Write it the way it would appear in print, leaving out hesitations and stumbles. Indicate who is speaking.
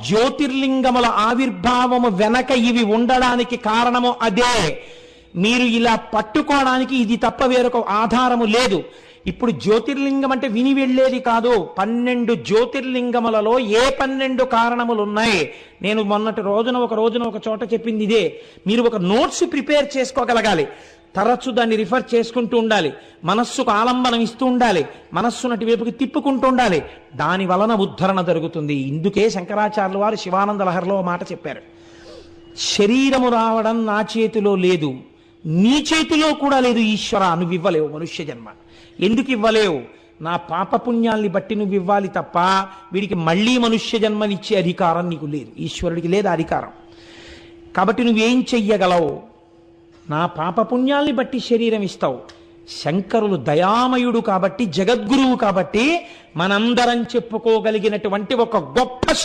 Speaker 1: జ్యోతిర్లింగముల ఆవిర్భావము వెనక ఇవి ఉండడానికి కారణము అదే. మీరు ఇలా పట్టుకోవడానికి ఇది తప్ప వేరొక ఆధారము లేదు. ఇప్పుడు జ్యోతిర్లింగం అంటే విని వెళ్ళేది కాదు. 12 జ్యోతిర్లింగములలో ఏ 12 కారణములు ఉన్నాయి. నేను మొన్నటి రోజున ఒక చోట చెప్పింది ఇదే. మీరు ఒక నోట్స్ ప్రిపేర్ చేసుకోగలగాలి. తరచు దాన్ని రిఫర్ చేసుకుంటూ ఉండాలి. మనస్సుకు ఆలంబనం ఇస్తూ ఉండాలి. మనస్సు నటి వైపుకి తిప్పుకుంటూ ఉండాలి. దాని వలన ఉద్ధరణ జరుగుతుంది. ఇందుకే శంకరాచార్యుల వారు శివానంద లహరిలో మాట చెప్పారు. శరీరము రావడం నా చేతిలో లేదు, నీ చేతిలో కూడా లేదు ఈశ్వర. నువ్వు ఇవ్వలేవు మనుష్య జన్మ. ఎందుకు ఇవ్వలేవు? నా పాపపుణ్యాల్ని బట్టి నువ్వు ఇవ్వాలి తప్ప వీడికి మళ్ళీ మనుష్య జన్మనిచ్చే అధికారం నీకు లేదు. ఈశ్వరుడికి లేదు అధికారం. కాబట్టి నువ్వేం చెయ్యగలవు? నా పాపపుణ్యాల్ని బట్టి శరీరం ఇస్తావు. శంకరులు దయామయుడు కాబట్టి, జగద్గురువు కాబట్టి మనందరం చెప్పుకోగలిగినటువంటి ఒక గొప్ప